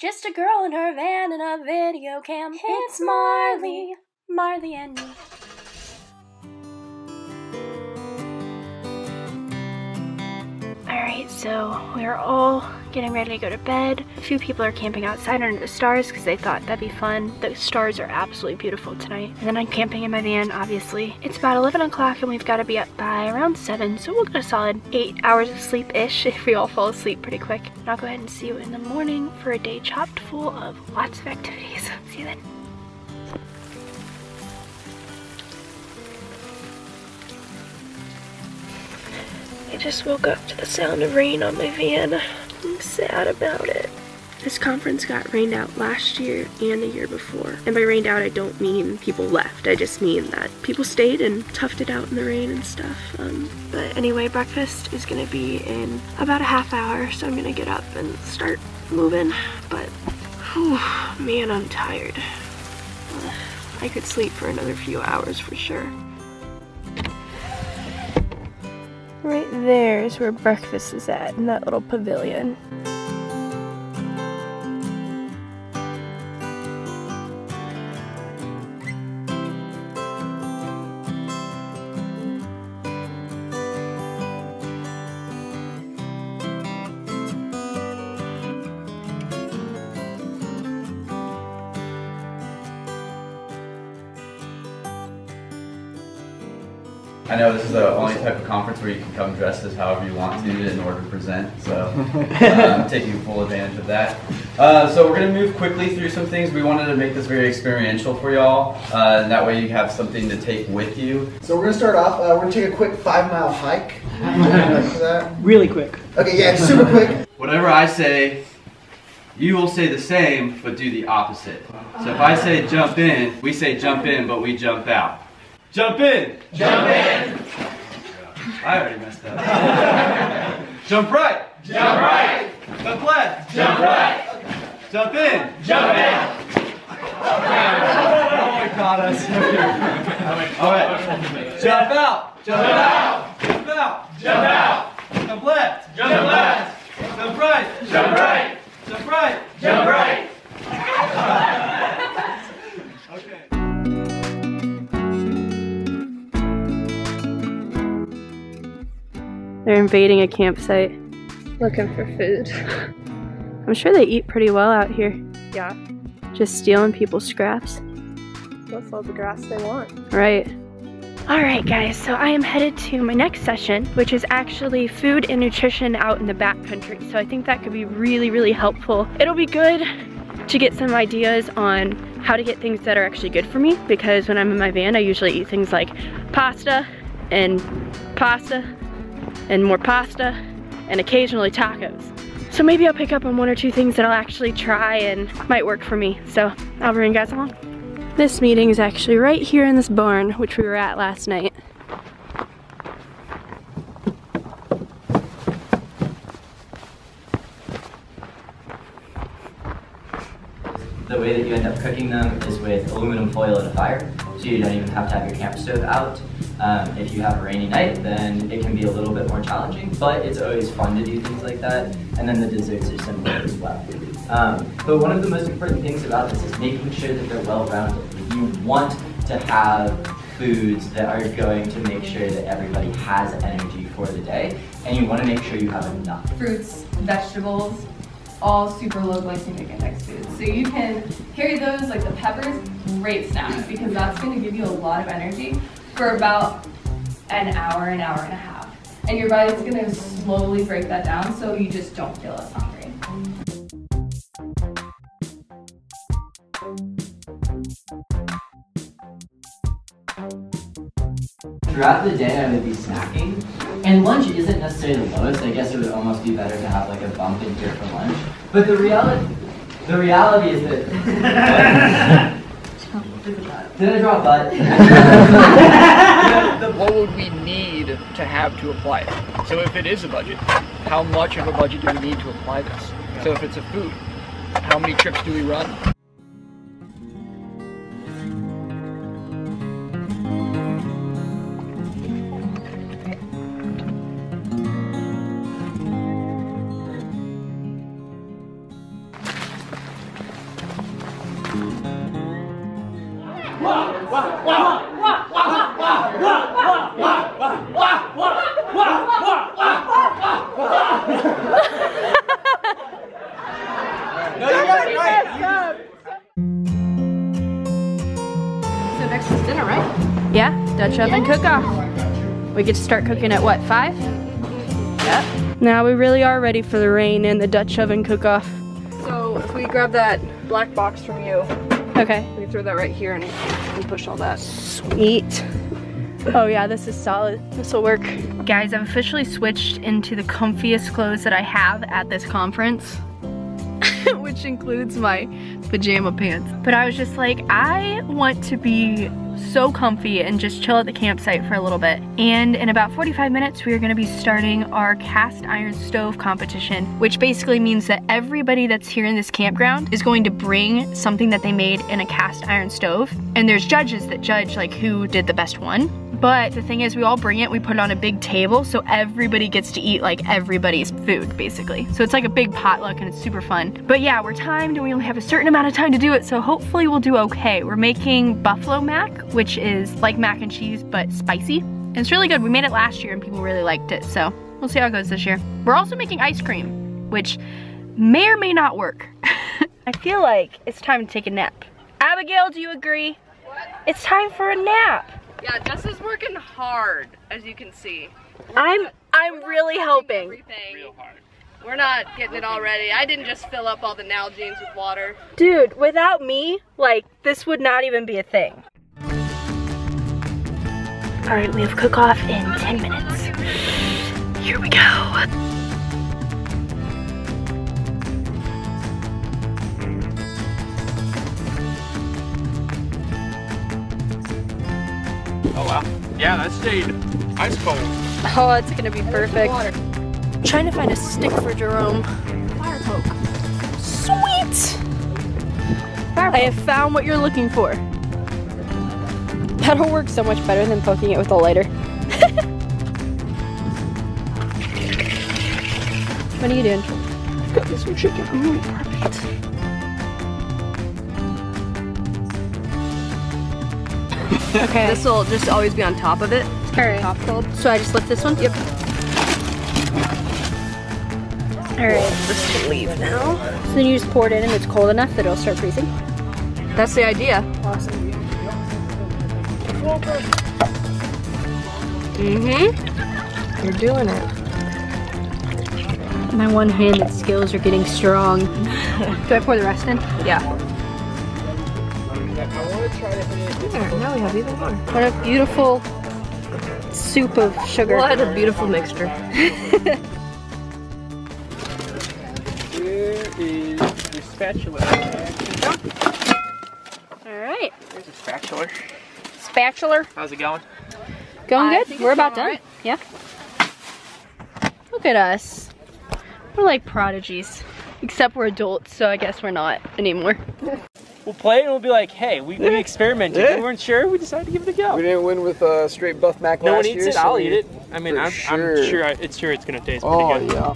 Just a girl in her van and a video cam. It's Marley and me. Alright, so we're all getting ready to go to bed. A few people are camping outside under the stars because they thought that'd be fun. The stars are absolutely beautiful tonight. And then I'm camping in my van, obviously. It's about 11 o'clock and we've got to be up by around 7, so we'll get a solid 8 hours of sleep-ish if we all fall asleep pretty quick. And I'll go ahead and see you in the morning for a day chopped full of lots of activities. See you then. I just woke up to the sound of rain on my van. I'm sad about it. This conference got rained out last year and the year before. And by rained out, I don't mean people left. I just mean that people stayed and toughed it out in the rain and stuff. But anyway, breakfast is gonna be in about a half hour, so I'm gonna get up and start moving. But, whew, man, I'm tired. I could sleep for another few hours for sure. Right there is where breakfast is at, in that little pavilion. I know this is the only type of conference where you can come dressed as however you want to in order to present, so I'm taking full advantage of that. So we're going to move quickly through some things. We wanted to make this very experiential for y'all, and that way you have something to take with you. So we're going to start off, we're going to take a quick 5-mile hike. For that. Really quick. Okay, yeah, super quick. Whatever I say, you will say the same, but do the opposite. So if I say jump in, we say jump in, but we jump out. Jump in! Jump in! I already messed up. Jump right! Jump right! Jump left! Jump right! Jump in! Jump in! Oh, it caught us. Alright. Jump out! Jump out! Jump out! Jump out! Jump left! Jump left! Jump right! Jump right! Jump right! Jump right! Okay. They're invading a campsite, looking for food. I'm sure they eat pretty well out here. Yeah. Just stealing people's scraps. That's all the grass they want. Right. Alright guys, so I am headed to my next session, which is actually food and nutrition out in the backcountry. So I think that could be really, really helpful. It'll be good to get some ideas on how to get things that are actually good for me, because when I'm in my van, I usually eat things like pasta and more pasta and occasionally tacos. So maybe I'll pick up on 1 or 2 things that I'll actually try and might work for me. So I'll bring you guys along. This meeting is actually right here in this barn, which we were at last night. The way that you end up cooking them is with aluminum foil at a fire, so you don't even have to have your camp stove out. If you have a rainy night, then it can be a little bit more challenging, but it's always fun to do things like that, and then the desserts are simple as well. But one of the most important things about this is making sure that they're well-rounded. You want to have foods that are going to make sure that everybody has energy for the day, and you want to make sure you have enough. Fruits, vegetables, all super low glycemic index foods. So you can carry those, like the peppers, great snack, because that's going to give you a lot of energy for about an hour and a half. And your body's going to slowly break that down so you just don't feel as hungry. Throughout the day, I would be snacking, and lunch isn't necessarily the lowest. I guess it would almost be better to have like a bump in here for lunch. But the reality is that. Did I draw a butt? What would we need to have to apply it? So if it is a budget, how much of a budget do we need to apply this? So if it's a food, how many trips do we run? So next is dinner, right? Yeah, Dutch oven cook-off. We get to start cooking at what, 5? Yep. Now we really are ready for the rain and the Dutch oven cook-off. So if we grab that black box from you, Okay. we can throw that right here and push all that. Sweet. Oh yeah, this is solid. This will work. Guys, I've officially switched into the comfiest clothes that I have at this conference. Which includes my pajama pants. But I was just like, I want to be so comfy and just chill at the campsite for a little bit. And in about 45 minutes, we are gonna be starting our cast iron stove competition, which basically means that everybody that's here in this campground is going to bring something that they made in a cast iron stove. And there's judges that judge like who did the best one. But the thing is, we all bring it, we put it on a big table, so everybody gets to eat like everybody's food, basically. So it's like a big potluck and it's super fun. But yeah, we're timed and we only have a certain amount of time to do it, so hopefully we'll do okay. We're making buffalo mac, which is like mac and cheese, but spicy. And it's really good. We made it last year and people really liked it, so we'll see how it goes this year. We're also making ice cream, which may or may not work. I feel like it's time to take a nap. Abigail, do you agree? What? It's time for a nap. Yeah, Jess is working hard, as you can see. I'm really hoping. Everything. Real hard. We're not getting it all ready. I didn't just fill up all the Nalgene's with water. Dude, without me, like, this would not even be a thing. All right, we have cook-off in 10 minutes. Here we go. Oh wow. Yeah, that stayed ice cold. Oh, it's gonna be perfect. I'm trying to find a stick for Jerome. Fire poke. Sweet! I have found what you're looking for. That'll work so much better than poking it with a lighter. What are you doing? I've got this some chicken. Ooh, perfect. Okay. This will just always be on top of it. Alright. Top cold. So I just lift this one? Yep. Alright, this can leave now. So then you just pour it in and it's cold enough that it'll start freezing? That's the idea. Awesome. Mm-hmm. You're doing it. My one-handed skills are getting strong. Do I pour the rest in? Yeah. There, now we have even more. What a beautiful soup of sugar. What a beautiful mixture. Here is the spatula. Alright. Here's a spatula. Spatula. How's it going? Going I good? think We're it's about going done. Yeah. Look at us. We're like prodigies. Except we're adults, so I guess we're not anymore. We'll play it and we'll be like, hey, we experimented. Yeah. We weren't sure. We decided to give it a go. We didn't win with straight buff mac No last one eats year, it. so I'll we- eat it. I mean, for I'm sure. sure it's going to taste Oh pretty good. yeah.